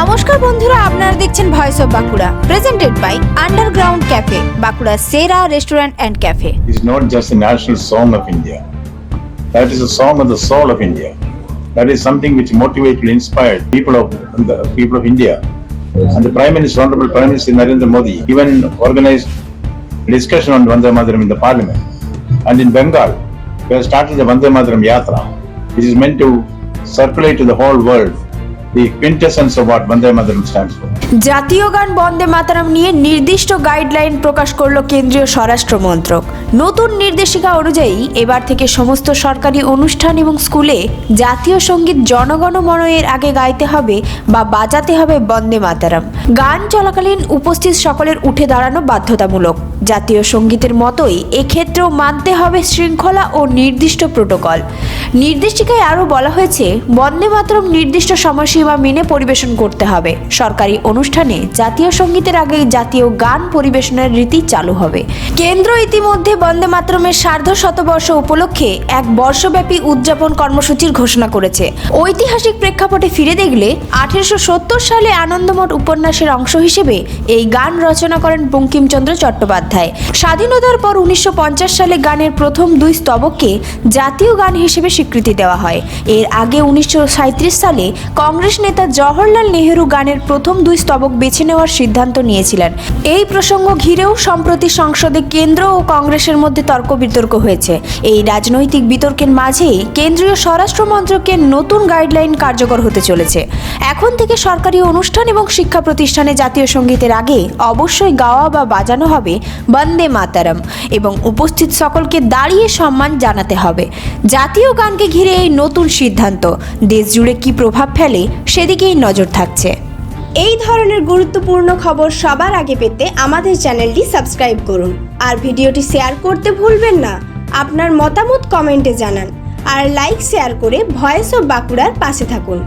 নমস্কার বন্ধুরা, আপনারা দেখছেন voice of Bankura, presented by underground cafe, Bankura সেরা restaurant and cafe. Is not just a national song of India. That is a song of the soul of India. That is something which motivated and inspired the people of India. And the Prime Minister, Honorable Prime Minister Narendra Modi, even organized a discussion on Vande Mataram in the Parliament. And in Bengal, we have started the Vande Mataram Yatra, which is meant to circulate to the whole world the quintessence of what Vande Mataram stands for. জাতীয় গান বন্দে মাতরম নিয়ে নির্দিষ্ট guideline প্রকাশ করল কেন্দ্রীয় স্বরাষ্ট্র মন্ত্রক। নতুন নির্দেশিকা অনুযায়ী এবার থেকে সমস্ত সরকারি অনুষ্ঠান এবং স্কুলে জাতীয় সঙ্গীত জনগণ মন এর আগে গাইতে হবে বা বাজাতে হবে বন্দে মাতরম। গান চলাকালীন উপস্থিত সকলের উঠে দাঁড়ানো বাধ্যতামূলক। জাতীয় সঙ্গীতের মতোই এক্ষেত্রেও মানতে হবে শৃঙ্খলা ও নির্দিষ্ট প্রোটোকল। নির্দেশিকায় আরও বলা হয়েছে, বন্দে মাতরম নির্দিষ্ট সময়সীমা মেনে পরিবেশন করতে হবে। সরকারি অনুষ্ঠানে জাতীয় সঙ্গীতের আগে জাতীয় গান পরিবেশনের রীতি চালু হবে। কেন্দ্র ইতিমধ্যে বন্দে মাতরমের সার্ধ শতবর্ষ উপলক্ষে এক বর্ষব্যাপী উদযাপন কর্মসূচির ঘোষণা করেছে। ঐতিহাসিক প্রেক্ষাপটে ফিরে দেখলে 1870 সালে আনন্দমঠ উপন্যাসের অংশ হিসেবে এই গান রচনা করেন বঙ্কিমচন্দ্র চট্টোপাধ্যায়। স্বাধীনতার পর 1950 সালে গানের প্রথম দুই স্তবককে জাতীয় গান হিসেবে স্বীকৃতি দেওয়া হয়। এর আগে 1937 সালে কংগ্রেস নেতা জওহরলাল নেহেরু গানের প্রথম দুই স্তবক বেছে নেওয়ার সিদ্ধান্ত নিয়েছিলেন। এই প্রসঙ্গ ঘিরেও সম্প্রতি সংসদে কেন্দ্র ও কংগ্রেসের মধ্যে তর্ক বিতর্ক হয়েছে। এই রাজনৈতিক বিতর্কের মাঝেই কেন্দ্রীয় স্বরাষ্ট্র মন্ত্রকের নতুন গাইডলাইন কার্যকর হতে চলেছে। এখন থেকে সরকারি অনুষ্ঠান এবং শিক্ষা প্রতিষ্ঠানে জাতীয় সঙ্গীতের আগে অবশ্যই গাওয়া বা বাজানো হবে বন্দে মাতরম এবং উপস্থিত সকলকে দাঁড়িয়ে সম্মান জানাতে হবে। জাতীয় গানকে ঘিরে এই নতুন সিদ্ধান্ত দেশ জুড়ে কী প্রভাব ফেলে সেদিকেই নজর থাকছে। এই ধরনের গুরুত্বপূর্ণ খবর সবার আগে পেতে আমাদের চ্যানেলটি সাবস্ক্রাইব করুন আর ভিডিওটি শেয়ার করতে ভুলবেন না। আপনার মতামত কমেন্টে জানান আর লাইক শেয়ার করে ভয়েস অফ বাঁকুড়ার পাশে থাকুন।